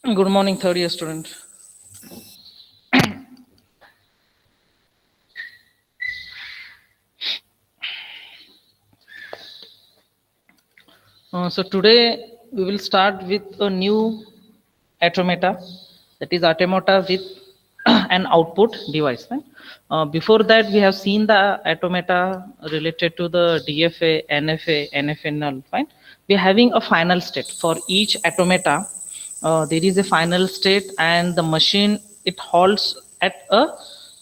Good morning, third year student. So today we will start with a new automata, that is automata with an output device. Right? Before that, we have seen the automata related to the DFA, NFA, NFA null. Fine. We are having a final state for each automata. There is a final state, and the machine it halts at a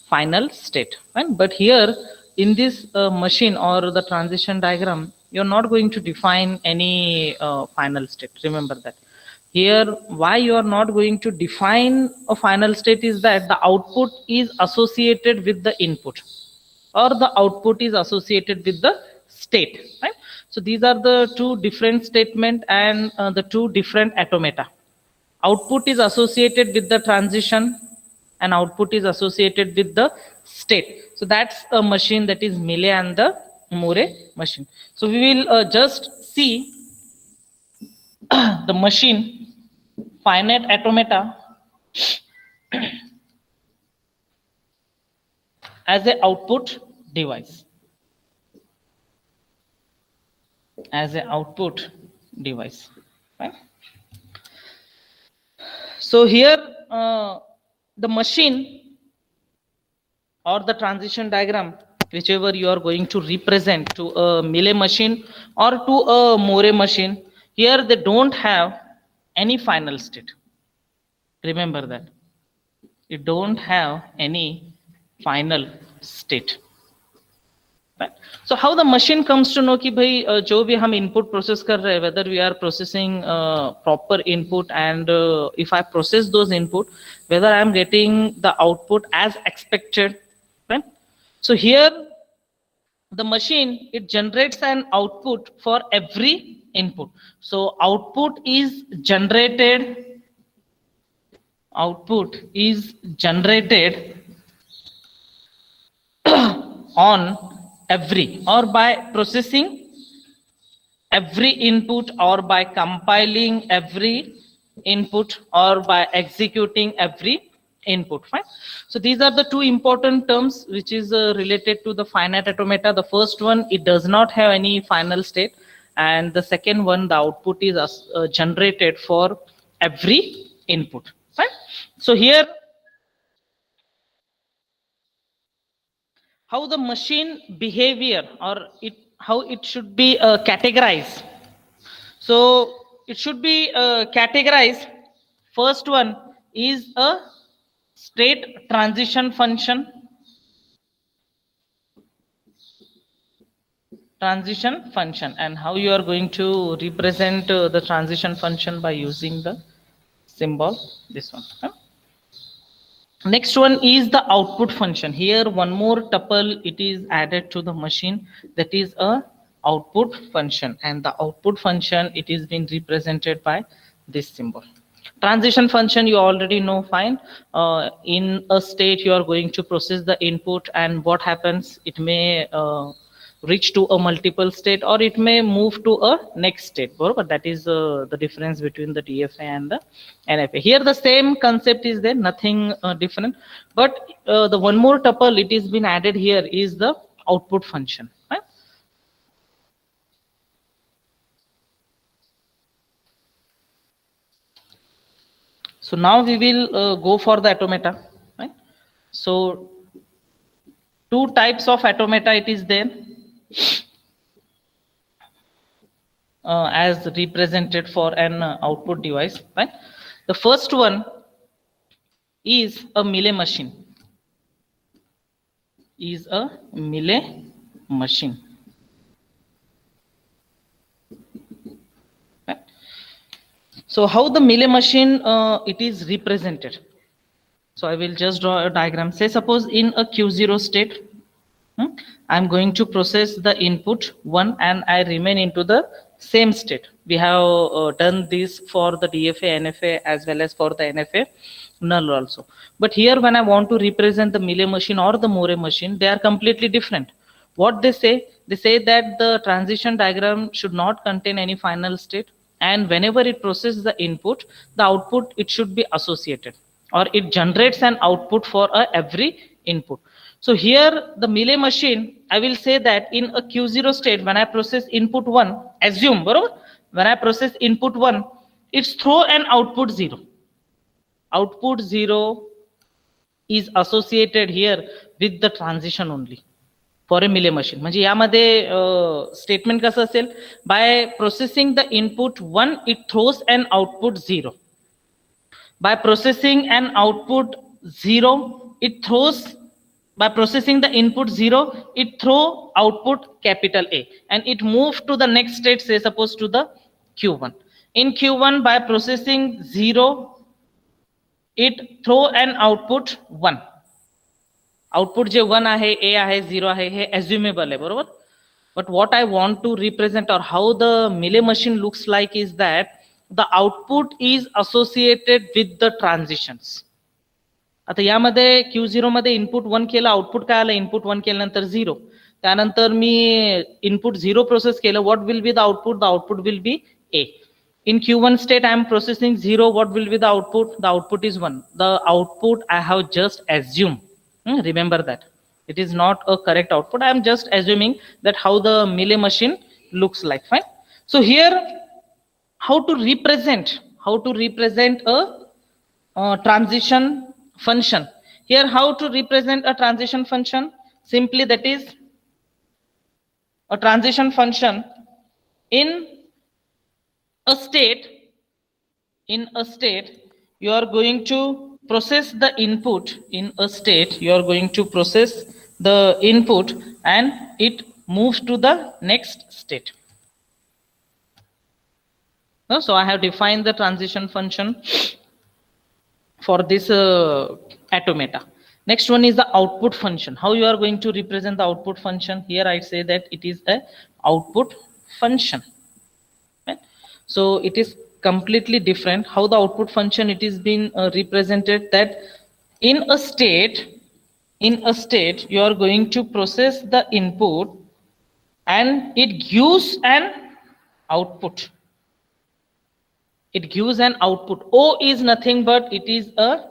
final state. Right? But here in this machine or the transition diagram, you're not going to define any final state. Remember that. Here, why you are not going to define a final state is that the output is associated with the input, or the output is associated with the state, right? So these are the two different statement and the two different automata. Output is associated with the transition and output is associated with the state. So that's a machine, that is Mealy and the Moore machine. So we will just see the machine finite automata as a output device, as a output device, right? So here the machine or the transition diagram, whichever you are going to represent to a Mealy machine or to a Moore machine, here they don't have any final state. Remember that. You don't have any final state. Right? So how the machine comes to know कि भाई जो भी हम input process कर रहे हैं, whether we are processing proper input, and if I process those input, whether I am getting the output as expected, right? So here the machine it generates an output for every input. So output is generated on every, or by processing every input, or by compiling every input, or by executing every input. Fine. So these are the two important terms which is related to the finite automata. The first one, it does not have any final state, and the second one, the output is generated for every input. Fine. So here how the machine behavior, or it how it should be categorized. So it should be categorized. First one is a state transition function. And how you are going to represent the transition function by using the symbol, this one. Next one is the output function. Here one more tuple it is added to the machine, that is a output function, and the output function it is being represented by this symbol. Transition function you already know, fine. In a state you are going to process the input, and what happens, it may reach to a multiple state, or it may move to a next state. But that is the difference between the DFA and the NFA. Here the same concept is there, nothing different, but the one more tuple it is been added here is the output function, right? So now we will go for the automata, right? So two types of automata it is there, as represented for an output device, right? The first one is a Mealy machine. Right? So how the Mealy machine it is represented? So I will just draw a diagram. Say suppose in a Q0 state, I'm going to process the input 1 and I remain into the same state. We have done this for the DFA, NFA as well as for the NFA null also. But here when I want to represent the Mealy machine or the Moore machine, they are completely different. What they say that the transition diagram should not contain any final state, and whenever it processes the input, the output, it should be associated, or it generates an output for every input. So here the Mealy machine, I will say that in a Q0 state, when I process input 1, assume, bro, when I process input 1, it's throw an output 0. Output 0 is associated here with the transition only for a Mealy machine. म्हणजे यामध्ये statement कसं असेल, by processing the input 1, it throws an output 0. By processing an output 0, it throws, by processing the input 0, it throw output capital A, and it move to the next state, say suppose to the Q1. In Q1, by processing 0, it throw an output 1. Output जे 1 आहे, ए आहे, 0 आहे, हे assumable आहे, बरोबर. But what I want to represent और how the Mealy machine looks like is that the output is associated with the transitions. आता यामध्ये Q0 मध्ये input 1 केलं, आउटपुट काय आलं, इनपुट 1 केल्यानंतर 0, त्यानंतर मी इनपुट 0 प्रोसेस केलं, what will be the output, the output will be A. In Q1 state, I am processing 0, what will be the output, the output is 1. The output I have just assumed. Remember that it is not a correct output. I am just assuming that how the Mealy machine looks like. Fine. So here, how to represent a transition function. Here, how to represent a transition function? Simply, that is a transition function in a state. In a state, you are going to process the input. In a state, you are going to process the input and it moves to the next state. So I have defined the transition function for this automata. Next one is the output function. How you are going to represent the output function? Here I say that it is a output function. Right? So it is completely different. How the output function it is being represented, that in a state you are going to process the input and it gives an output. It gives an output. O is nothing but it is a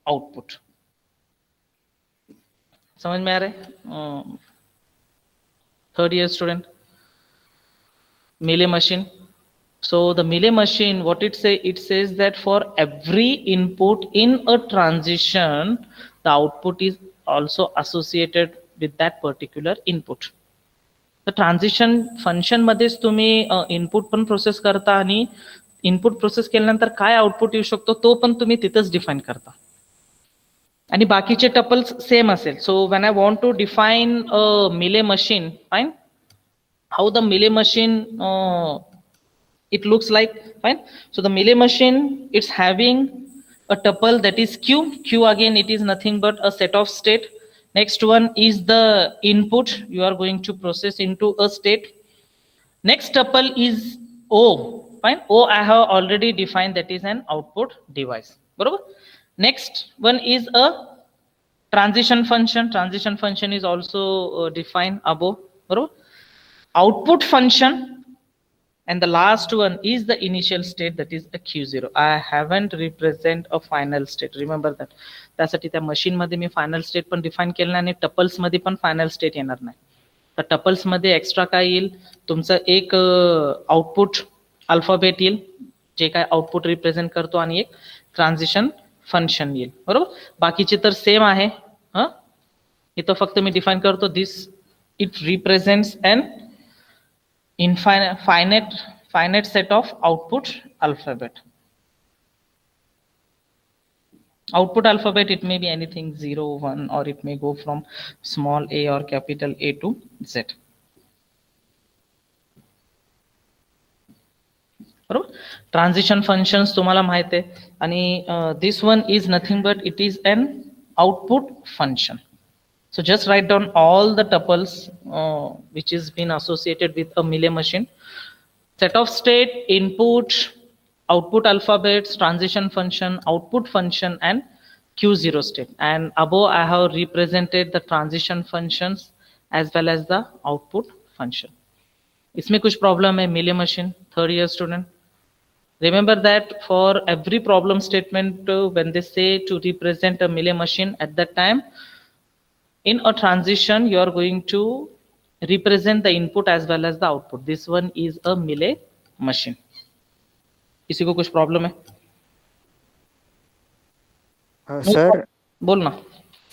output. समझ में आ रहा है? Third year student. Mealy machine. So the Mealy machine, what it say? It says that for every input in a transition, the output is also associated with that particular input. The transition function मध्येच तुम्ही input पण process करता आणि input process केल्यानंतर काय output येऊ शकतो तो पण तुम्ही तिथेच डिफाइन करता आणि बाकीचे टपल्स सेम असेल. So when I want to define a Mealy machine, fine, how the Mealy machine it looks like, fine. So the Mealy machine, it's having a tuple that is q again, it is nothing but a set of state. Next one is the input you are going to process into a state. Next tuple is o, fine. O I have already defined, that is an output device, barabar. Next one is a transition function. Transition function is also defined above, barabar. Output function. And the last one is the initial state, that is a Q0. I haven't represent a final state. Remember that. त्यासाठी त्या machine मध्ये मी final state पण define केलं नाही आणि tuples मध्ये पण final state येणार नाही. तर टपल्स मध्ये एक्स्ट्रा काय येईल, तुमचं एक आउटपुट अल्फाबेट येईल जे काय आउटपुट रिप्रेझेंट करतो आणि एक ट्रान्झिशन फंक्शन येईल, बरोबर. बाकीचे तर सेम आहे. इथं फक्त मी डिफाइन करतो this it represents an finite set of output alphabet. Output alphabet, it may be anything 0, 1, or it may go from small a or capital A to Z. Transition functions तुम्हाला माहित आहे आणि this one is nothing but it is an output function. So just write down all the tuples which is been associated with a Mealy machine. Set of state, input, output alphabets, transition function, output function, and Q0 state. And above I have represented the transition functions as well as the output function. इसमें कुछ problem है Mealy machine? Third year student. Remember that for every problem statement, when they say to represent a Mealy machine, at that time in a transition you are going to represent the input as well as the output. This one is a Mealy machine. किसी को कुछ problem है? No Sir, problem. बोलना.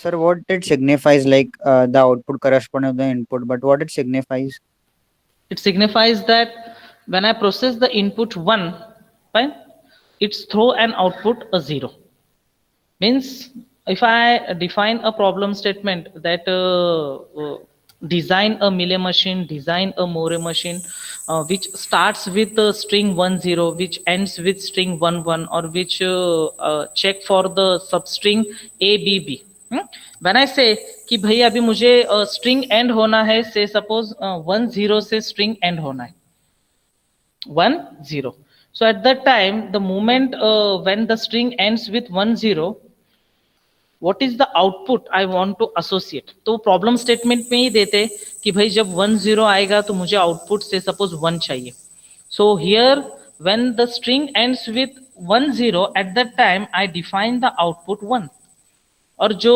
sir, what it signifies, like the output corresponding to the input, but what it signifies? It signifies that when I process the input 1, fine, it's throw an output a 0. Means if I define a problem statement that design a Mealy machine, design a Moore machine, which starts with string 10, which ends with string 11, or which check for the substring A B B. When I say कि भाई अभी मुझे string end होना है, say suppose 10 से string end होना है 10. So at that time, the moment when the string ends with 10, what is the output I want to associate? तो प्रॉब्लम स्टेटमेंट में ही देते कि भाई जब 10 आएगा तो मुझे आउटपुट से सपोज 1 चाहिए. So here when the string ends with 10, at that time I define the output 1. और जो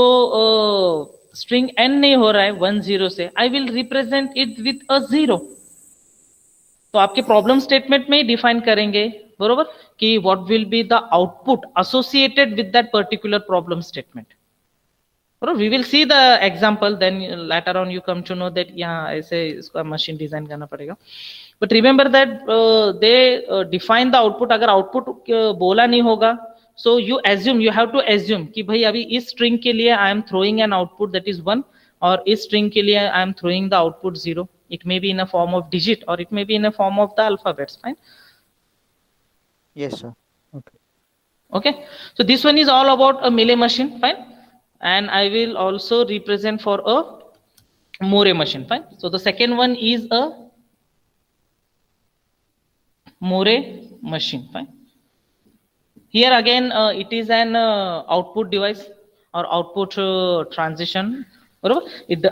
स्ट्रिंग एंड नहीं हो रहा है 10 से, I will represent it with a 0. तो आपके प्रॉब्लम स्टेटमेंट में ही डिफाइन करेंगे बरोबर कि what will be the output associated with that particular problem statement. We will see the example, then later on you come to know that यहाँ ऐसे इसका machine design करना पड़ेगा. But remember that they define the output. अगर output बोला नहीं होगा, so you have to assume कि भाई अभी इस string के लिए I am throwing an output that is 1, और इस string के लिए I am throwing the output 0. It may be in a form of digit or it may be in a form of the alphabets. Fine. Yes, sir. Okay. So this one is all about a Mealy machine. Fine. And I will also represent for a Moore machine. Fine. So the second one is a Moore machine. Fine. Here again, it is an output device or output transition.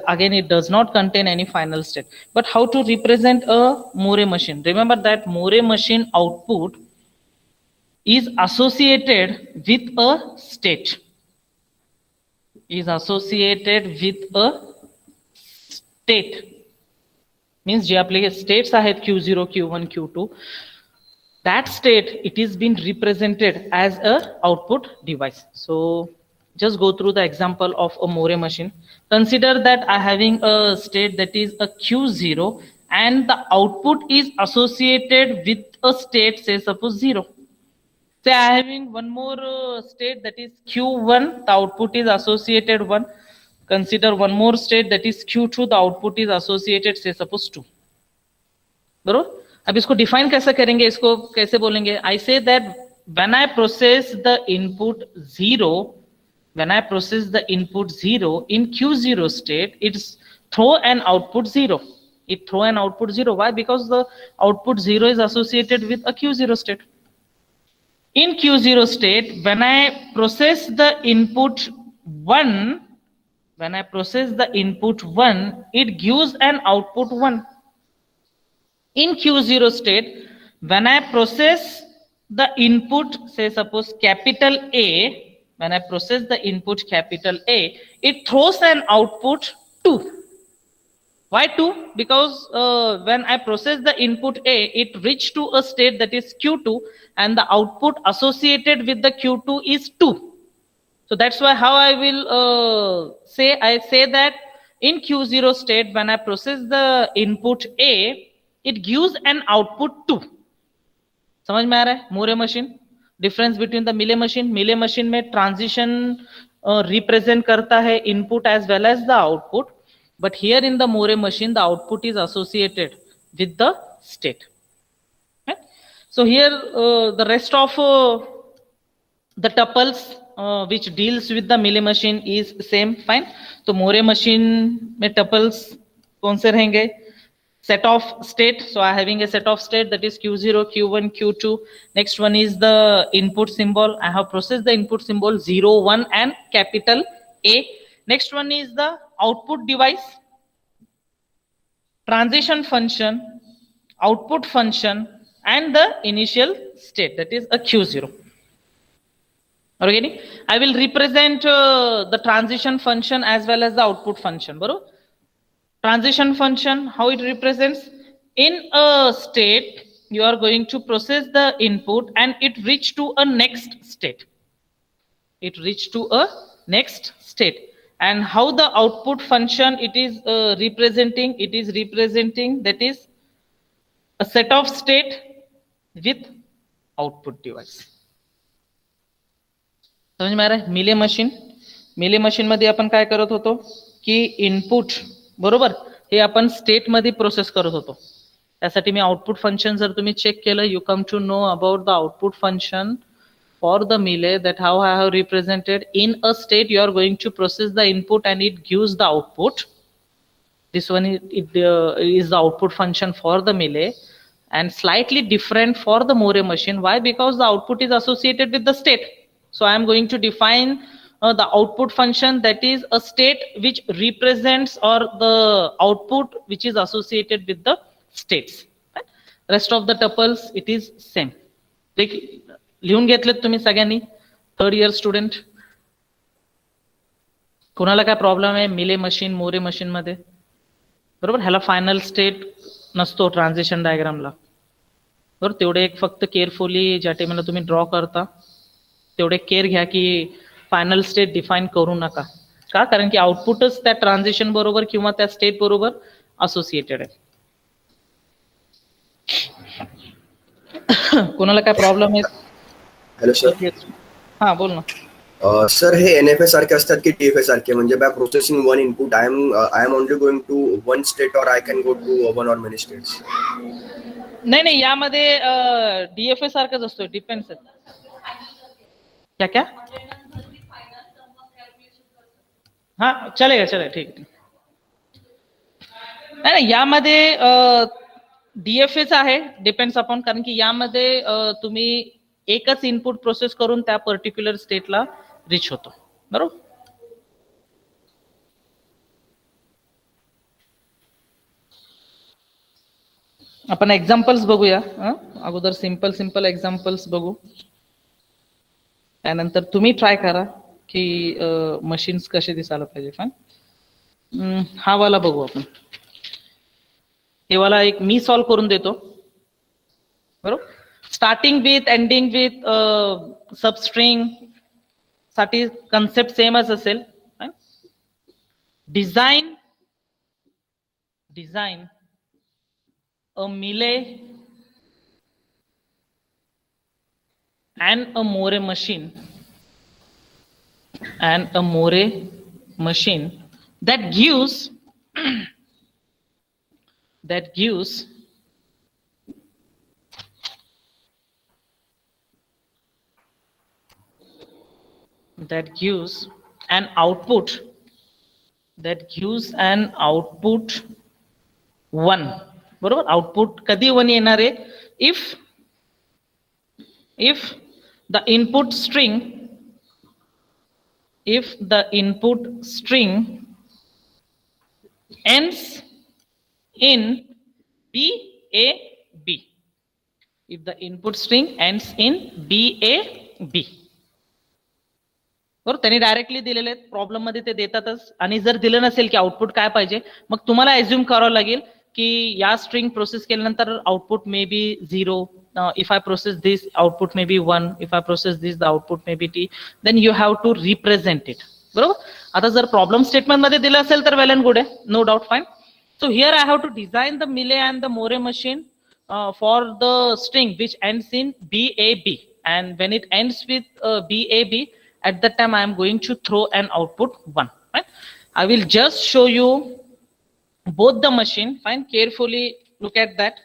Again, it does not contain any final state. But how to represent a Moore machine? Remember that Moore machine output is associated with a state. Is associated with a state. Means जे आपले states आहेत Q0, Q1, Q2. That state, it is been represented as a output device. So just go through the example of a Moore machine. Consider that I having a state that is a Q0 and the output is associated with a state, say suppose 0. Say I having one more state that is Q1, the output is associated 1. Consider one more state that is Q2, the output is associated, say suppose 2. बरोबर. अब इसको define कैसे करेंगे, इसको कैसे बोलेंगे? I say that when I process the input 0, when I process the input 0 in Q0 state, it's throw an output 0. It throw an output 0. Why? Because the output 0 is associated with a Q0 state. In Q0 state, when I process the input 1, when I process the input 1, it gives an output 1. In Q0 state, when I process the input, say suppose capital A, when I process the input capital A, it throws an output 2. Why 2? Because when I process the input A, it reached to a state that is Q2 and the output associated with the Q2 is 2. So that's why how I will I say that in Q0 state, when I process the input A, it gives an output 2. समझ में आ रहा है? Moore machine. Difference between the Mealy machine. Mealy machine में transition represent करता है input as well as the output. But here in the Moore machine, the output is associated with the state. Okay? So here the rest of the tuples which deals with the Mealy machine is same. Fine. तो Moore machine में tuples कौन से रहेंगे? Set of state. So I having a set of state that is Q0, Q1, Q2. Next one is the input symbol. I have processed the input symbol 0, 1 and capital A. Next one is the output device, transition function, output function, and the initial state, that is a Q0. Okay, I will represent the transition function as well as the output function. Baro? Transition function, how it represents? In a state, you are going to process the input and it reach to a next state. It reach to a next state. And how the output function it is representing? It is representing, that is a set of state with output device. समझ में आ रहा है? मिले machine मध्ये आपण काय करत होतो की इनपुट बरोबर हे आपण स्टेट मध्ये प्रोसेस करत होतो. त्यासाठी मी आउटपुट फंक्शन जर तुम्ही चेक केलं, you come to know about the output function for the Mealy, that how I have represented in a state you are going to process the input and it gives the output. This one is the output function for the Mealy, and slightly different for the Moore machine. Why? Because the output is associated with the state. So I am going to define the output function, that is a state which represents, or the output which is associated with the states. Right? Rest of the tuples it is same. लिहून घेतलेत तुम्ही सगळ्यांनी, third year student? कोणाला काय problem आहे मिले machine Moore machine मध्ये? बरोबर, ह्याला फायनल स्टेट नसतो ट्रान्झिशन डायग्रामला. बरोबर, तेवढे एक फक्त केअरफुली ज्या टाइमला तुम्ही ड्रॉ करता तेवढे केअर घ्या की फायनल स्टेट डिफाईन करू नका. का? कारण की आउटपुटच त्या ट्रान्झिशन बरोबर किंवा त्या स्टेट बरोबर असोसिएटेड आहे. कोणाला काय प्रॉब्लेम आहे? Hello sir. हा बोल ना. सर हे NFA सारखे असतात की TFA सारखे, म्हणजे by processing one input I am only going to one state और I can go to one or many states? नाही, यामध्ये DFA सारखंच असतो, डिपेंड्स. क्या क्या? हा चलेगा ठीक. नाही, यामध्ये DFAच आहे, डिपेंड्स अपॉन, कारण की यामध्ये तुम्ही एकच इनपुट प्रोसेस करून त्या पर्टिक्युलर स्टेटला रिच होतो. बरोबर. आपण एक्झाम्पल्स बघूया. अगोदर सिंपल एक्झाम्पल्स बघू, त्यानंतर तुम्ही ट्राय करा की मशीन्स कसे दिसायला पाहिजे. फाईन. हा वाला बघू आपण. हे वाला एक मी सॉल्व करून देतो. बरोबर, starting with ending with substring साठी कन्सेप्ट सेमच असेल. Design a Mealy and a Moore machine that gives an output, 1. बरोबर, आउटपुट कधी 1 येणार आहे? if the input string ends in BAB. If the input string ends in BAB. बरोबर, त्यांनी directly दिलेले आहेत, प्रॉब्लेम मध्ये ते देतातच. आणि जर दिलं नसेल की आउटपुट काय पाहिजे, मग तुम्हाला एज्युम करावं लागेल की या स्ट्रिंग प्रोसेस केल्यानंतर output may be 0. If I process this output may be 1. If I process this the output may be T. Then you have to represent it. बरोबर. आता जर प्रॉब्लेम स्टेटमेंट मध्ये दिलं असेल तर वेल अँड गुड आहे, no doubt, fine. So here I have to design the Mealy and the Moore machine for the string which ends in BAB, and when it ends with BAB, at that time I am going to throw an output 1. Right? I will just show you both the machine. Fine, carefully look at that.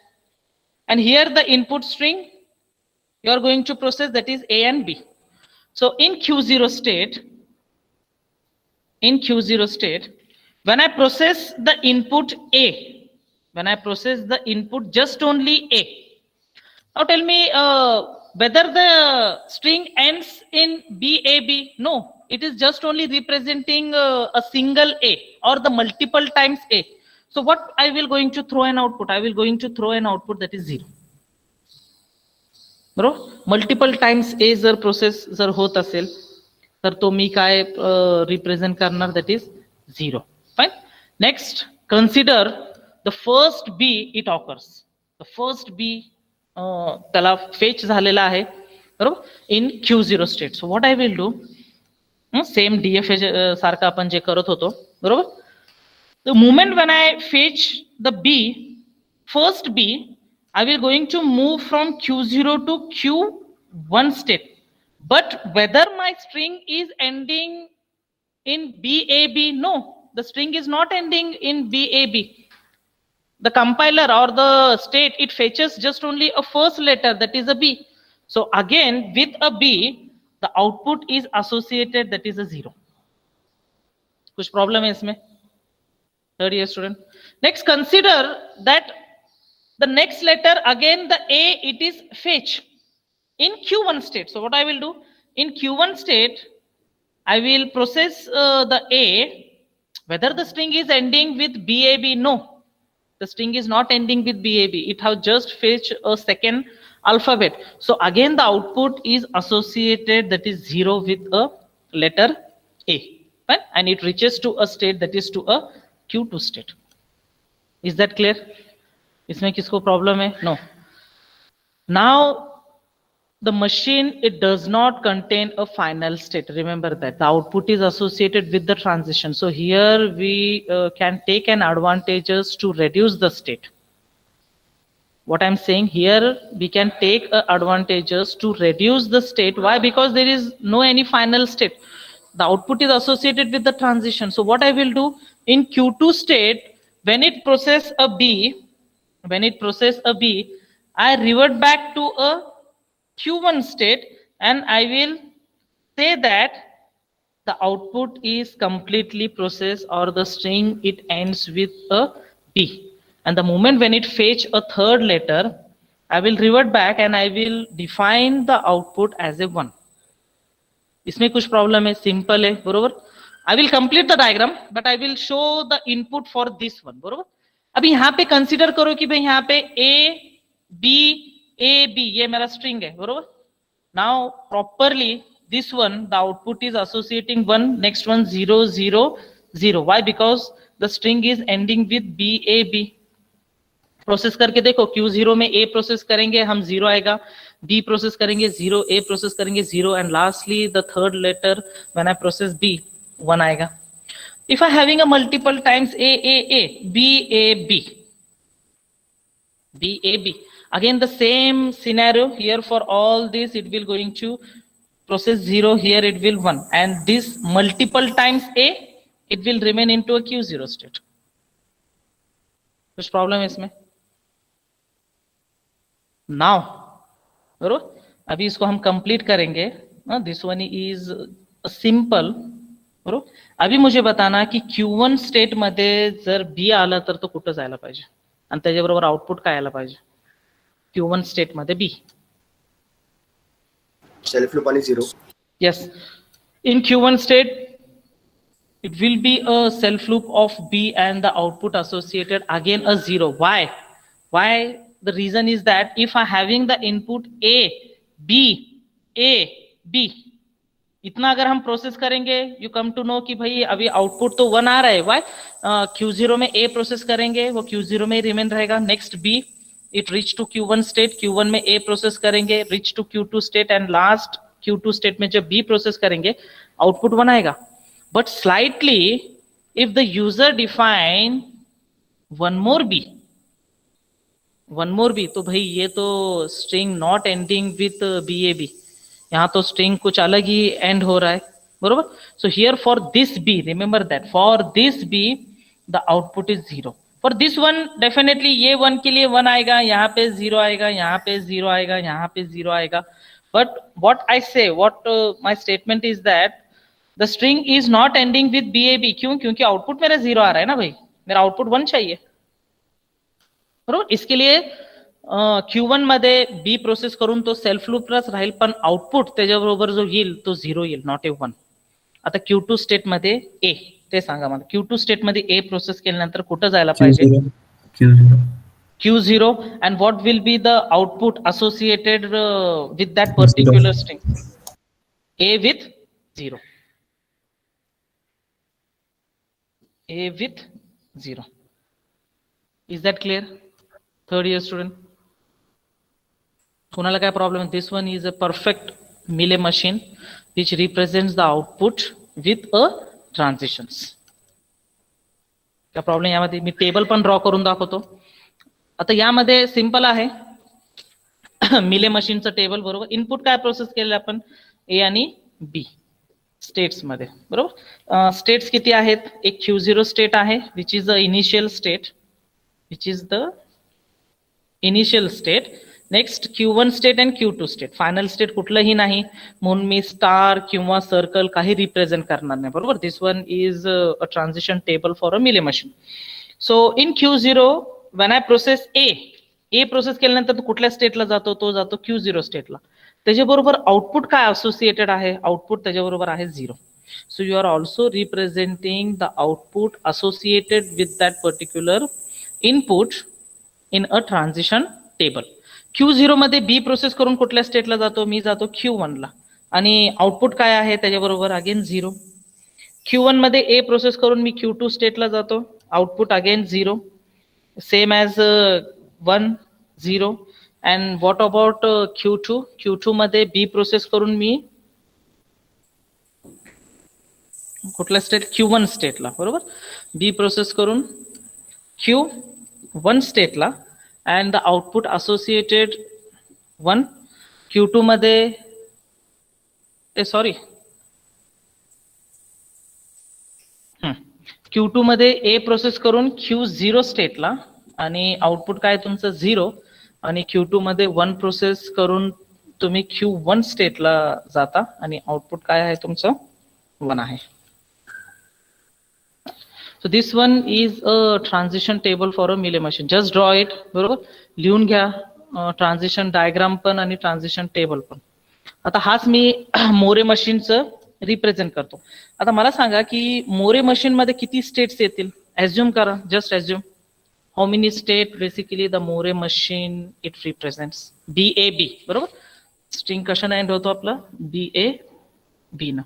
And here the input string you are going to process, that is A and B. So in Q0 state, when I process the input A, just only A. Now tell me whether the string ends in BAB. No, it is just only representing a single A or the multiple times A. So what I will going to throw an output? I will going to throw an output that is 0. बरोबर. Multiple times ए जर process जर होत असेल तर तो मी काय represent करणार, that is 0. Fine. Next consider the first B it occurs. The first B त्याला फेच झालेला आहे बरोबर in Q0 state. So what I will do, same DFA सारखं आपण जे करत होतो बरोबर. The moment when I fetch the B, first B, I will going to move from Q0 to Q1 state. But whether my string is ending in BAB, no, the string is not ending in BAB. The compiler or the state, it fetches just only a first letter, that is a B. So again, with a B, the output is associated, that is a 0. कुछ problem है इसमें? Third year student. Next, consider that the next letter, again the A, it is fetch in Q1 state. So what I will do, in Q1 state, I will process the A, whether the string is ending with BAB, no, the string is not ending with BAB, it have just fetched a second alphabet. So again the output is associated, that is 0 with a letter A, right? And it reaches to a state, that is to a Q2 state. Is that clear? इसमें किसको problem है? No. Now the machine, it does not contain a final state. Remember that the output is associated with the transition. So here we can take an advantages to reduce the state. What I'm saying here, we can take advantages to reduce the state. Why? Because there is no any final state. The output is associated with the transition. So what I will do in Q2 state, when it process a B, I revert back to a Q1 state and I will say that the output is completely processed, or the string, it ends with a B. And the moment when it fetch a third letter, I will revert back and I will define the output as a 1. इसमें कुछ problem है? Simple है बरोबर. I will complete the diagram, but I will show the input for this one बरोबर. अभी यहाँ पे consider करो कि भाई यहाँ पे A B ये मेरा स्ट्रिंग है बरोबर. Now properly this one, the output is associating 1, next one 0 0 0. Why? Because the string is ending with BAB. Process करके देखो, Q0 में A प्रोसेस करेंगे हम 0 आएगा, B प्रोसेस करेंगे 0, A प्रोसेस करेंगे 0, and lastly the third letter when I process B 1 आएगा. If I having a multiple times A, BAB, again the same scenario here. For all this, it will going to process 0, here it will 1, and this multiple times A, it will remain into a Q0 state. कुछ problem है इसमें? Now, बरोबर, अभी इसको हम complete करेंगे. This one is simple बरोबर. अभी मुझे बताना की Q1 स्टेट मध्ये जर B आला तर तो कुठं जायला पाहिजे आणि त्याच्याबरोबर आउटपुट काय आला पाहिजे? Q1 स्टेट मध्ये B. सेल्फ लूप आणि 0. Yes, in Q1 state, it will be a self loop of B and the output associated again a 0. Why? The reason is that if I having the input A B, इतना अगर हम process करेंगे, you come to no कि भाई अभी output तो 1 आ रहा है. वाई? Q0 में A प्रोसेस करेंगे, वो Q0 में रिमेन रहेगा. Next B, it reach to Q1 state, Q1 में A प्रोसेस करेंगे, reach to Q2 state, and last Q2 state में जब B प्रोसेस करेंगे, आउटपुट 1 आएगा. But slightly if the user define one more B, तो भाई ये तो string not ending with BAB, यहाँ तो स्ट्रिंग कुछ अलग ही एंड हो रहा है बरोबर. So here for this B, remember that for this B the output is 0. For this one definitely ये 1 के लिए 1 आएगा, यहाँ पे 0 आएगा, यहाँ पे 0 आएगा, यहाँ पे 0 आएगा. बट व्हाट आई से, what my statement is that the string is not ending with BAB. क्यों? क्योंकि आउटपुट मेरा 0 आ रहा है ना भाई, मेरा आउटपुट 1 चाहिए बरोबर. इसके लिए Q1 मध्ये B प्रोसेस करून तो सेल्फ लूपलाच राहील, पण आउटपुट त्याच्याबरोबर जो येईल तो 0 येईल, नॉट ए 1. आता Q2 स्टेट मध्ये A, ते सांगा मला, Q2 स्टेट मध्ये A प्रोसेस केल्यानंतर कुठं जायला पाहिजे? Q0, and what will be the output associated with that particular string? A with 0. A with 0. Is that clear? Third year student. कोणाला काय problem? This one is a perfect Mealy machine which represents the output with a transitions. काय problem यामध्ये मी table पण draw करून दाखवतो. आता यामध्ये simple आहे मिले मशीनचं टेबल बरोबर. इनपुट काय प्रोसेस केले आपण? ए आणि बी स्टेट्स मध्ये बरोबर. स्टेट्स किती आहेत? एक Q0 स्टेट आहे which is the initial state, next Q1 state and Q2 state. Final state कुठलंही नाही म्हणून मी स्टार किंवा सर्कल काही रिप्रेझेंट करणार नाही बरोबर. This one is a transition table for a Mealy machine. So in Q0 when I process A process केल्यानंतर तो कुठल्या स्टेटला जातो? तो जातो Q0 स्टेटला. त्याच्याबरोबर आउटपुट काय असोसिएटेड आहे? आउटपुट त्याच्याबरोबर आहे 0. So you are also representing the output associated with that particular input in a transition table. Q0 मध्ये बी प्रोसेस करून कुठल्या स्टेटला जातो? मी जातो Q1 ला, आणि आउटपुट काय आहे त्याच्याबरोबर? अगेन 0. Q1 मध्ये ए प्रोसेस करून मी Q2 स्टेटला जातो, output again 0, same as 1 0. And what about Q2 मध्ये बी प्रोसेस करून मी कुठल्या स्टेट? Q1 स्टेटला बरोबर. बी प्रोसेस करून Q1 स्टेटला, and the output associated 1. Q2 मध्ये Q2 मध्ये ए प्रोसेस करून Q0 स्टेटला, आणि आउटपुट काय तुमचं 0. आणि Q2 मध्ये 1 प्रोसेस करून तुम्ही Q1 स्टेटला जाता, आणि आउटपुट काय आहे तुमचं? 1 आहे. So this one is a transition table for a Mealy machine. Just draw it बरोबर. लिहून घ्या ट्रान्झिशन डायग्राम पण आणि ट्रान्झिशन टेबल पण. आता हाच मी मोरे मशीनचं रिप्रेझेंट करतो. आता मला सांगा की मोरे मशीन मध्ये किती स्टेट्स येतील? ॲज्युम करा, just assume. How many state basically the Moore machine it represents? BAB बरोबर. स्ट्रिंग कशाने एंड होतो आपला? BAB न.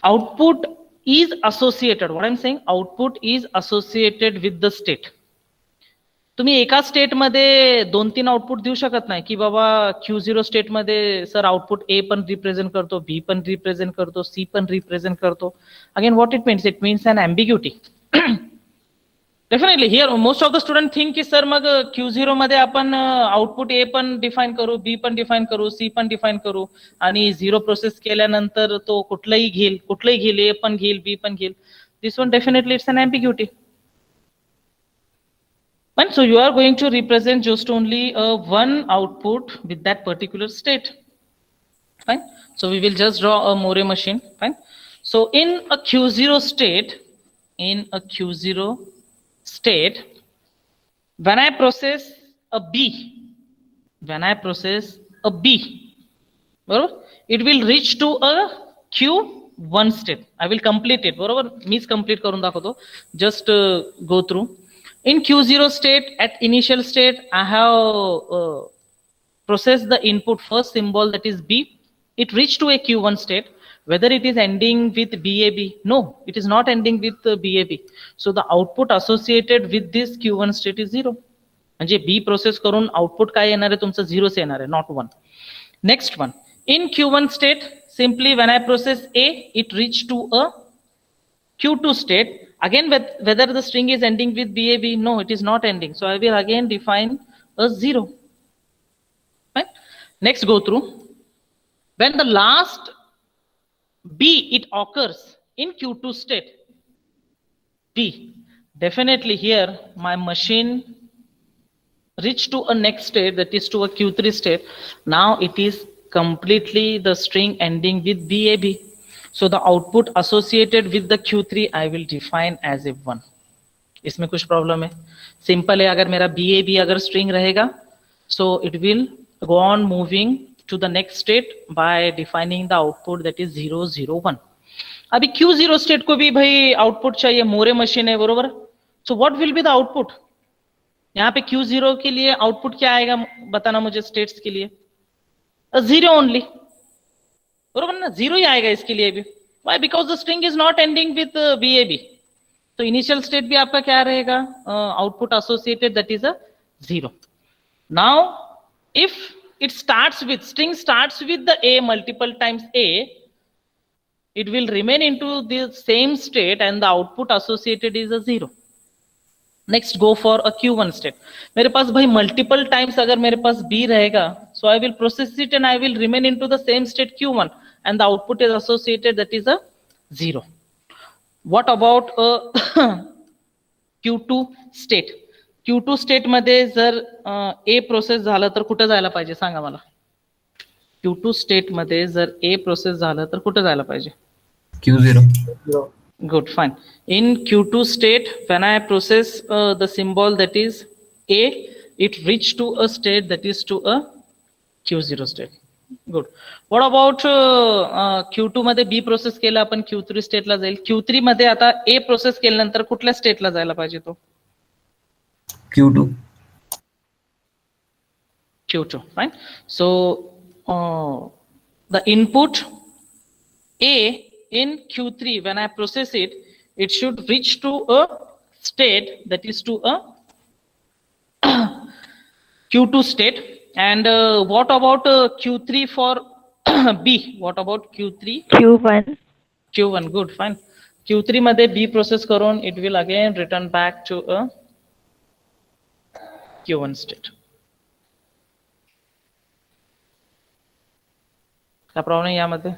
Output is associated, what I'm saying, output is associated with the state. तुम्ही एका स्टेट मध्ये 2-3 आउटपुट देऊ शकत नाही की बाबा Q0 स्टेट मध्ये सर आउटपुट ए पण रिप्रेझेंट करतो, बी पण रिप्रेझेंट करतो, सी पण रिप्रेझेंट करतो. Again what it means? It means an ambiguity. Definitely here most of the student think की सर मग Q0 मध्ये आपण आउटपुट ए पण डिफाईन करू, बी पण डिफाईन करू, सी पण डिफाईन करू, आणि 0 प्रोसेस केल्यानंतर तो कुठलंही घेईल, ए पण घेईल, बी पण घेईल. This one definitely it's an ambiguity. And so you are going to represent just only one output with that particular state. Fine. So we will just draw a Moore machine. Fine. So in a Q0 state, when I process a B, it will reach to a Q1 state. I will complete it. Means complete karun dakhवतो. Just go through. In Q0 state, at initial state, I have processed the input first symbol, that is B. It reached to a Q1 state. Whether it is ending with BAB? No, it is not ending with BAB. So the output associated with this Q1 state is 0. म्हणजे B process करून output काय येणार आहे तुमचं? 0 येणार आहे, not 1. Next one. In Q1 state, simply when I process A, it reached to a Q2 state. Again, whether the string is ending with BAB? No, it is not ending. So I will again define a 0. Right? Next, go through. When the last B, it occurs in Q2 state. B. Definitely here, my machine reached to a next state, that is to a Q3 state. Now it is completely the string ending with BAB. So the output associated with the Q3 I will define as a 1. इसमें कुछ problem है? Simple है. अगर मेरा BAB अगर string रहेगा, so it will go on moving to the next state by defining the output, that is 0 0 1. अभी Q0 state को भी भाई आउटपुट चाहिए, मोरे मशीन है बरोबर. So what will be the output? यहाँ पे Q0 के लिए आउटपुट क्या आएगा बताना मुझे स्टेट्स के लिए, 0 ओनली, बरोबर ना, 0 ही आएगा इसके लिए भी. Why? Because the string is not ending with BAB. तो इनिशियल स्टेट भी आपका क्या रहेगा, output associated that is 0. Now if it starts with string starts with the A multiple times A, it will remain into the same state and the output associated is 0. Next go for a Q1 state. मेरे पास भाई multiple times अगर मेरे पास B रहेगा, so I will process it and I will remain into the same state Q1 and the output is associated that is 0. What about Q2 state? Q2 state मध्ये जर A process झालं तर कुठे जायला पाहिजे सांगा मला. Q2 स्टेट मध्ये जर A प्रोसेस झालं तर कुठे जायला पाहिजे? Q0. Good, fine. In Q2 state, when I process the symbol that is A, it reach to a state that is to a Q0 state. Good. What about Q2 मध्ये B process केला आपण Q3 स्टेटला जाईल. Q3 मध्ये आता A process केल्यानंतर कुठल्या स्टेटला जायला पाहिजे तो? Q2. Q2, fine. So the input A in Q3, when I process it, it should reach to a state that is to a Q2 state. And what about Q3 for B? What about Q3? Q1. Q1, good, fine. Q3 मध्ये B process करून it will again return back to a Q1 state. काय problem यामध्ये?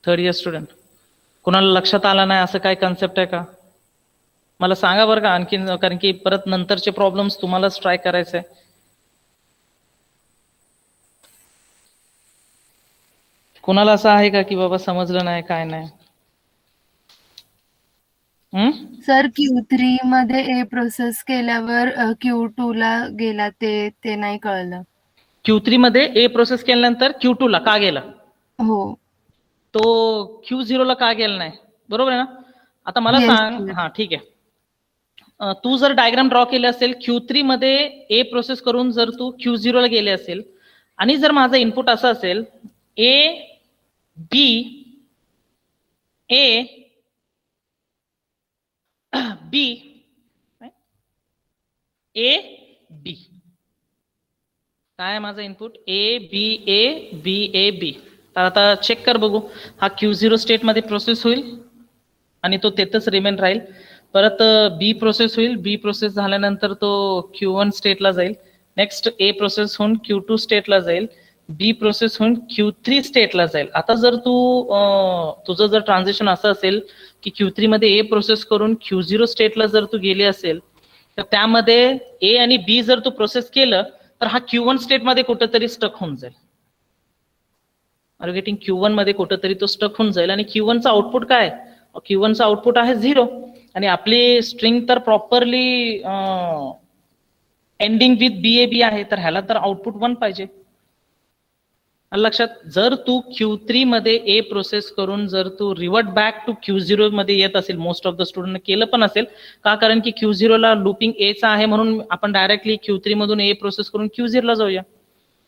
Third year student कुणाला लक्षात आला नाही असं काय कन्सेप्ट आहे का? मला सांगा बरं का आणखीन, कारण की परत नंतरचे प्रॉब्लेम्स तुम्हालाच ट्राय करायचे आहे. कुणाला असं आहे का की बाबा समजलं नाही काय नाही? सर Q3 मध्ये A प्रोसेस केल्यावर Q2 ला गेला ते नाही कळलं. Q3 मध्ये A प्रोसेस केल्यानंतर Q2 ला का गेला? हो. तो Q0 ला का गेला नाही? बरोबर आहे ना? आता मला Yes, सांग. sir. हा ठीक आहे. तू जर डायग्राम ड्रॉ केले असेल Q3 मध्ये A प्रोसेस करून जर तू Q0 ला गेले असेल आणि जर माझा इनपुट असं असेल A B A B A B, काय आहे माझा input? A B A B A B. तर आता चेक कर बघू, हा Q0 स्टेट मध्ये प्रोसेस होईल आणि तो तेथच रिमेन राहील. परत B प्रोसेस होईल, B प्रोसेस झाल्यानंतर तो Q1 स्टेटला जाईल. नेक्स्ट A प्रोसेस होऊन Q2 स्टेटला जाईल, B प्रोसेस होऊन Q3 स्टेटला जाईल. आता जर तू तुझं जर ट्रान्झिशन असं असेल की Q3 मध्ये A प्रोसेस करून Q0 स्टेटला जर तू गेली असेल तर त्यामध्ये A आणि B जर तू प्रोसेस केलं तर हा Q1 स्टेट मध्ये कुठेतरी स्टक होऊन जाईल. Are you getting? Q1 मध्ये कुठेतरी तो स्टक होऊन जाईल आणि Q1 चा आउटपुट काय? Q1 चा आउटपुट आहे 0 आणि आपली स्ट्रिंग तर प्रॉपरली एंडिंग विथ BAB आहे, तर ह्याला तर आउटपुट 1 पाहिजे. लक्षात, जर तू Q3 मध्ये A प्रोसेस करून जर तू रिवर्ट बॅक टू Q0 मध्ये येत असेल, मोस्ट ऑफ द स्टुडंट केलं पण असेल का, कारण की Q0 ला लूपिंग A चा आहे म्हणून आपण डायरेक्टली Q3 मधून A प्रोसेस करून Q0 ला जाऊया.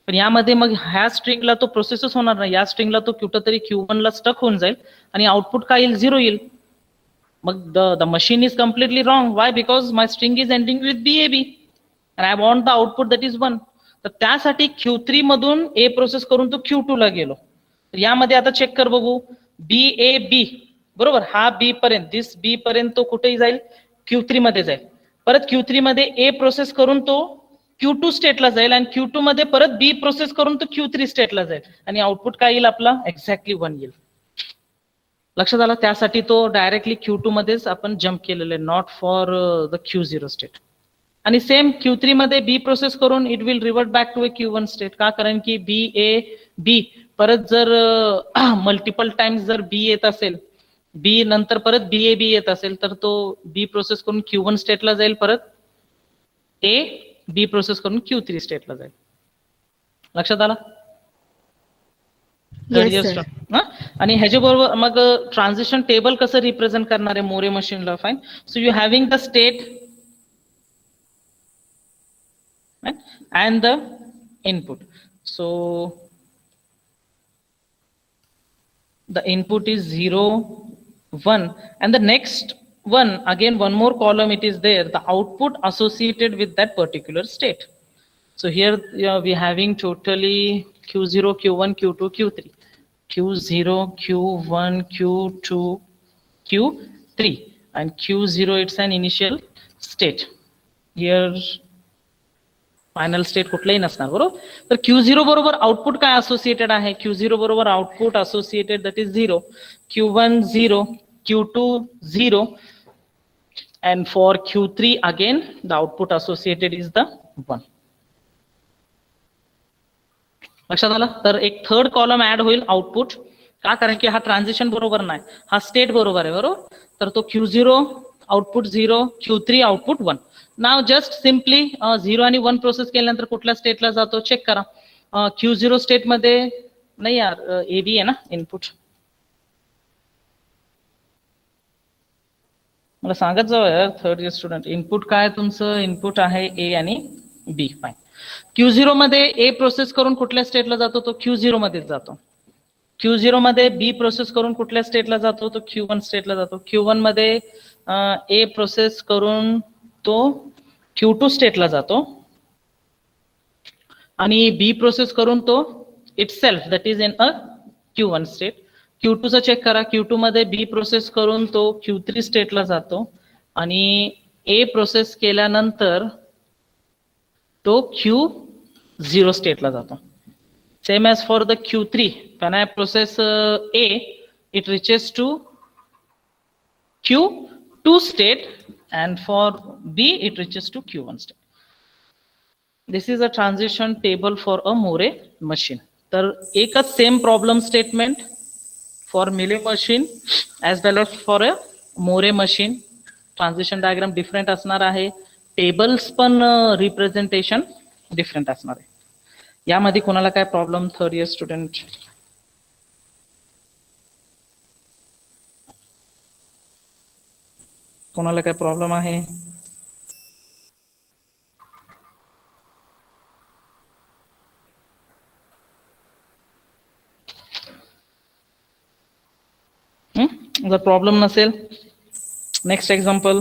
पण यामध्ये मग ह्या स्ट्रिंगला तो प्रोसेसच होणार नाही, या स्ट्रिंगला तो कुठेतरी Q1 ला स्टक होऊन जाईल आणि आउटपुट काय येईल? 0 येईल. मग the machine is completely wrong. Why? Because my string is ending with BAB and I want the output that is 1. तर त्यासाठी Q3 मधून A प्रोसेस करून तो Q2 ला गेलो. तर यामध्ये आता चेक कर बघू, BAB बरोबर, हा B पर्यंत, दिस B पर्यंत तो कुठेही जाईल? Q3 मध्ये जाईल. परत Q3 मध्ये A प्रोसेस करून तो Q2 स्टेटला जाईल आणि Q2 मध्ये परत B प्रोसेस करून तो Q3 स्टेटला जाईल आणि आउटपुट काय येईल आपला? एक्झॅक्टली 1 येईल. लक्षात आलं? त्यासाठी तो डायरेक्टली Q2 मध्येच आपण जम्प केलेलं आहे, not for the Q0 state. आणि सेम Q3 मध्ये B प्रोसेस करून it will revert back to a Q1 state. का? कारण की BAB परत जर मल्टिपल टाइम्स जर B येत असेल, B नंतर परत BAB येत असेल तर तो B प्रोसेस करून Q1 स्टेटला जाईल, परत A B प्रोसेस करून Q3 स्टेटला जाईल. लक्षात आलं? Third yes year sir. आणि ह्याच्याबरोबर मग ट्रान्झिशन टेबल कसं रिप्रेझेंट करणार आहे मोरे मशीनला? Fine. So you having the state and the input. So the input is 0 1 and the next one again one more column it is there, the output associated with that particular state. So here we having totally q0 q1 q2 q3, q0 q1 q2 q3 and q0 it's an initial state. Here final state कुठलंही नसणार, बरोबर. तर Q0 बरोबर output काय associated आहे? Q0 बरोबर output associated that is 0, Q1 0, Q2 0 and for Q3 again the output associated is the 1. लक्षात आलं? तर एक थर्ड कॉलम ऍड होईल आउटपुट का? कारण की हा ट्रान्झिशन बरोबर नाही, हा स्टेट बरोबर आहे, बरोबर. तर तो Q0 आउटपुट 0, Q3 आउटपुट 1. नाव जस्ट सिम्पली 0 आणि 1 प्रोसेस केल्यानंतर कुठल्या स्टेटला जातो चेक करा. Q0 स्टेट मध्ये नाही यार, ए बी आहे ना इनपुट. मला सांगत जाऊ यार थर्ड इयर स्टुडंट, इनपुट काय तुमचं? इनपुट आहे ए आणि बी. फाईन. Q0 मध्ये ए प्रोसेस करून कुठल्या स्टेटला जातो? तो Q0 मध्येच जातो. Q0 मध्ये बी प्रोसेस करून कुठल्या स्टेटला जातो? तो Q1 स्टेटला जातो. Q1 मध्ये ए प्रोसेस करून तो Q2 स्टेटला जातो आणि बी प्रोसेस करून तो itself that is in a Q1 state. Q2 चा चेक करा. Q2 मध्ये बी प्रोसेस करून तो Q3 स्टेटला जातो आणि ए प्रोसेस केल्यानंतर तो Q0 स्टेटला जातो. Same as for the Q3, when I process A, it reaches to Q2 state and for B, it reaches to Q1 state. This is a transition table for a Moore machine. तर एकच same problem statement for मिले machine as well as for a Moore machine. Transition diagram different असणार आहे, tables पण representation different असणार आहे. यामध्ये कोणाला काय प्रॉब्लेम? थर्ड इयर स्टुडंट, कोणाला काय प्रॉब्लेम आहे? जर प्रॉब्लेम नसेल नेक्स्ट एक्झाम्पल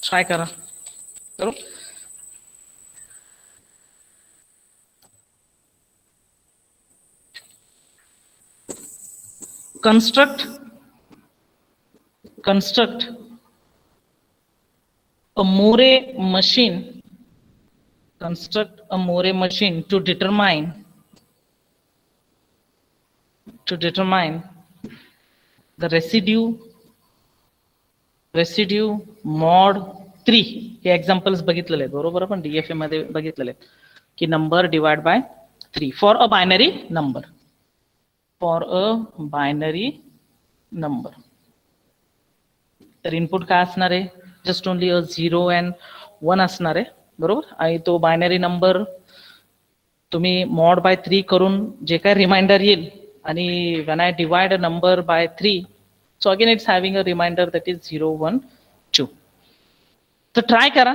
ट्राय करा. बरोबर. construct a Moore machine, construct a Moore machine to determine the residue mod 3. हे एक्झाम्पल्स बघितलेले आहेत, बरोबर. आपण डीएफए मध्ये बघितलेले आहेत की number divide by 3 for a binary number. तर इनपुट काय असणार आहे? जस्ट ओनली अ 0 अँड 1 असणार आहे, बरोबर. आणि तो बायनरी नंबर तुम्ही मॉड बाय 3 करून जे काय रिमाइंडर येईल आणि when I divide a number by 3, so again it's having a reminder that is 0 1 2. तर ट्राय करा.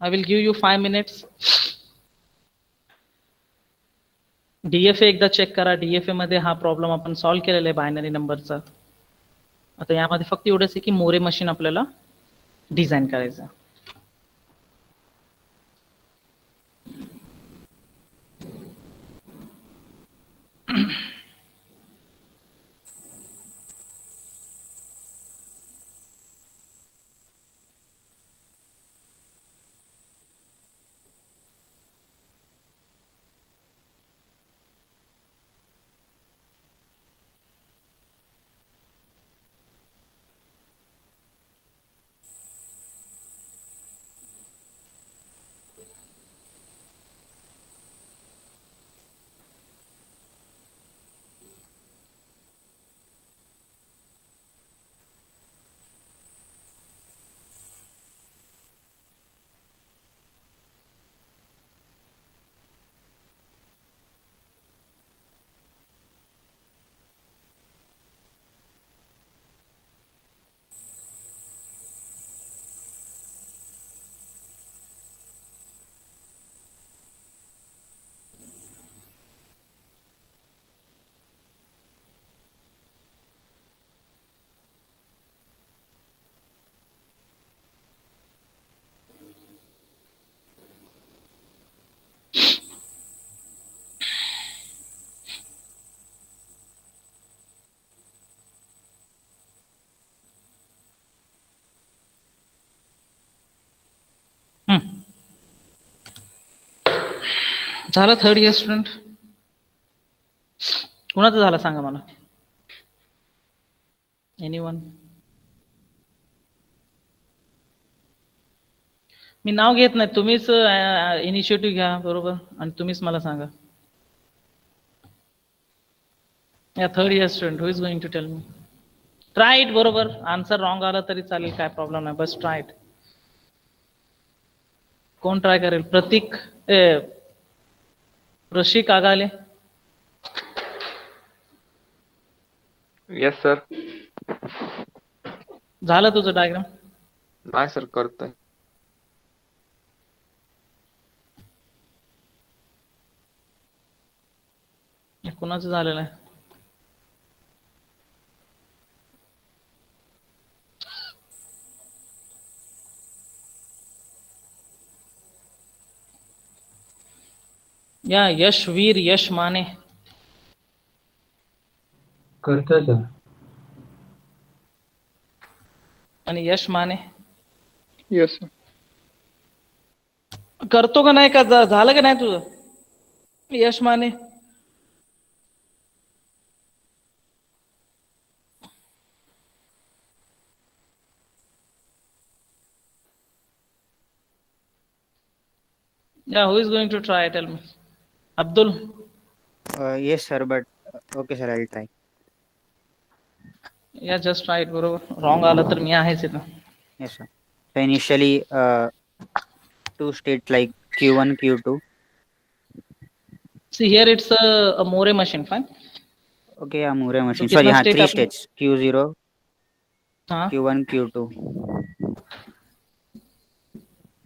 I will give you 5 minutes. DFA एकदा चेक करा. डीएफए मध्ये हा प्रॉब्लेम आपण सॉल्व्ह केलेला आहे बायनरी नंबरचा. आता यामध्ये फक्त एवढंच आहे की मोरे मशीन आपल्याला डिझाईन करायचं. झालं थर्ड इयर स्टुडंट? कुणाचं झालं सांगा मला. एनीवन? मी नाव घेत नाही, तुम्हीच इनिशिएटिव्ह घ्या बरोबर, आणि तुम्हीच मला सांगा. या third year student, who is going to tell me? Try it. बरोबर, आन्सर रॉंग आला तरी चालेल, काय प्रॉब्लेम नाही, बस ट्राय इट. कोण ट्राय करेल? प्रतीक, रशिक आगाले. Yes sir. झालं तुझं डायग्राम? नाही सर, करतोय. कुणाचं झालेलं आहे? या यशवीर, यश माने. करतोय सर. आणि यश माने येस. करतो का नाही, का झालं का नाही तुझं? यश माने. Yeah, who is going to try? Tell me. Abdul. Yes, sir, but okay, sir, I'll try. Yeah, just try it. बरोबर. Wrong आलं तर मी आहेच इथं. Yes, sir. So initially, two states like Q1, Q2. See here, it's a More machine. Fine. Okay, yeah, Moore machine. तो Sorry, कितना हाँ, state three आपने? states: Q0, हाँ. Q1, Q2.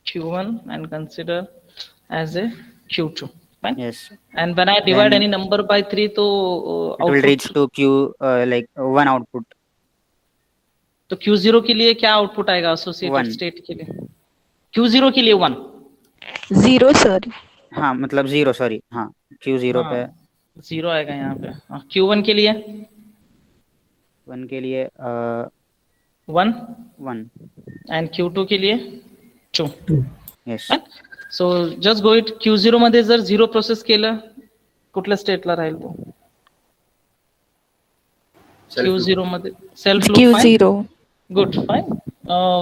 Q1 and consider as a Q2. Fine. Yes. And when I divide Then any number by 3, तो it will reach to Q like one output. तो Q0 के लिए क्या output आएगा associated One. State के लिए? Q0 के लिए 1. 0 सर. हाँ, मतलब 0, सॉरी, हाँ, Q0 पे 0 आएगा यहाँ पे. Q1 के लिए 1 के लिए 1 1. and Q2 के लिए 2. Yes. So just go it. Q0 मध्ये जर 0 प्रोसेस केलं, कुठल्या स्टेटला राहील तो? Q0 मध्ये self loop. Q0. Good, fine.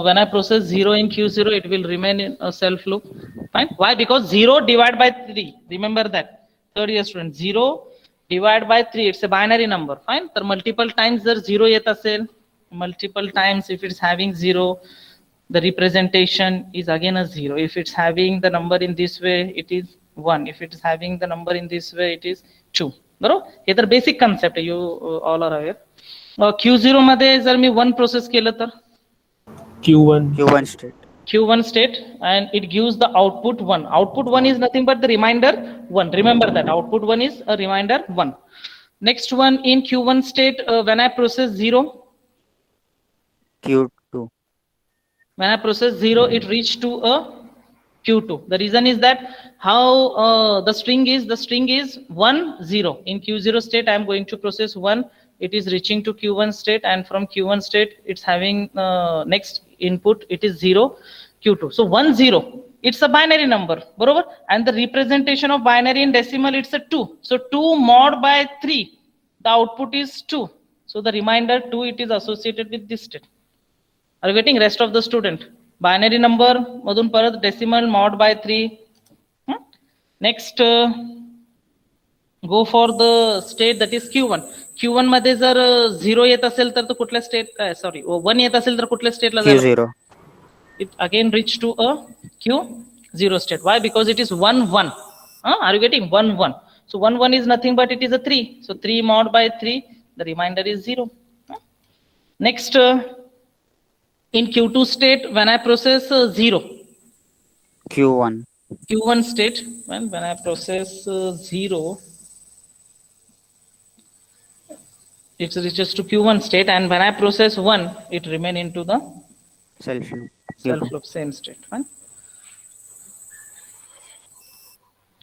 When I process 0 in Q0, it will remain in a self loop. Fine. Why? Because 0 divided by 3. Remember that. Third year student. 0 divided by 3. It's a binary number. Fine. तर multiple times जर 0 येत असेल, multiple times if it's having 0, the representation is again a 0. If it's having the number in this way, it is 1. If it is having the number in this way, it is 2. बरोबर? हे तर basic concept आहे. You all are aware. Q0 मध्ये जर मी 1 process केलं तर Q1 state. Q1 state, and it gives the output 1. Output 1 is nothing but the reminder 1. Remember that output 1 is a reminder 1. Next one in Q1 state, when I process 0, Q2. when I process 0, it reached to a Q2. The reason is that how the string is 1 0. In Q0 state, I am going to process 1. It is reaching to Q1 state, and from Q1 state, it's having next input. It is 0, Q2. So 1 0. It's a binary number, बरोबर? And the representation of binary in decimal, it's a 2. So 2 mod by 3, the output is 2. So the reminder 2, it is associated with this state. Are you getting? Rest of the student? Binary number मधून परत decimal mod by 3. Next, go for the state that is Q1. Q1 मध्ये जर 0 येत असेल तर तो कुठल्या state, sorry 1 येत असेल तर कुठल्या स्टेटला जाईल? Q0. It again reach to a Q0 state. Why? Because it is 1 1. Are you getting? 1 1. So 1 1 is nothing but it is a 3. So 3 mod by 3, the remainder is 0. Next, in Q2 state, when I process 0, Q1. Q1 state, when I process 0, it reaches to Q1 state, and when I process 1, it remain into the Self loop. self loop same state. Fine.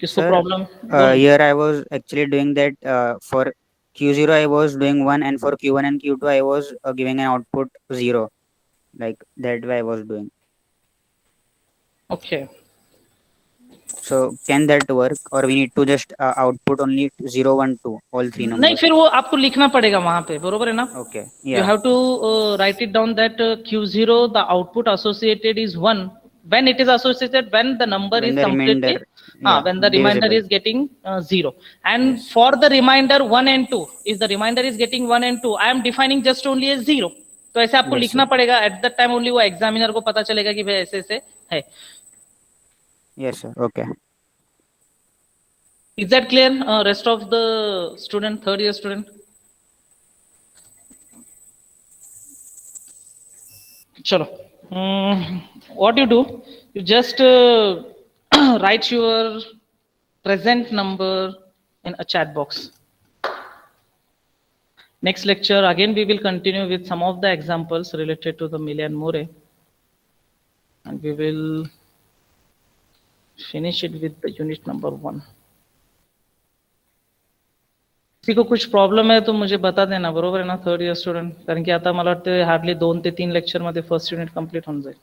किसको Sir, problem? here I was actually doing that for Q0 I was doing 1, and for Q1 and Q2 I was giving an output 0. Like that way I was doing. Okay. So can that work, or we need to just output only 0, 1, 2, all three नहीं numbers? फिर वो आपको लिखना पड़ेगा वहां पे, बरोबर है ना? Okay, You yeah, have to write it down that Q0, the output associated is 1 when it is associated when the number when is the completely remainder, yeah, when the remainder divisible. is getting 0, and Yes. for the remainder 1 and 2, if the remainder is getting 1 and 2, I am defining just only as 0. तो ऐसे आपको Yes, लिखना sir. पड़ेगा, at that time only वो examiner को पता चलेगा कि भाई ऐसे ऐसे है. Yes, sir. Okay. Is that clear? Rest of the student, third year student? Chalo. What you do, you just write your present number in a chat box. Next lecture, again, we will continue with some of the examples related to the Millet and More. And we will finish it with the unit number 1. किसी को कुछ problem आहे तो मुझे बता देना, बरोबर आहे ना थर्ड इयर स्टुडंट? कारण की आता मला वाटतं हार्डली 2 ते 3 लेक्चर मध्ये फर्स्ट युनिट कंप्लीट होऊन जाईल.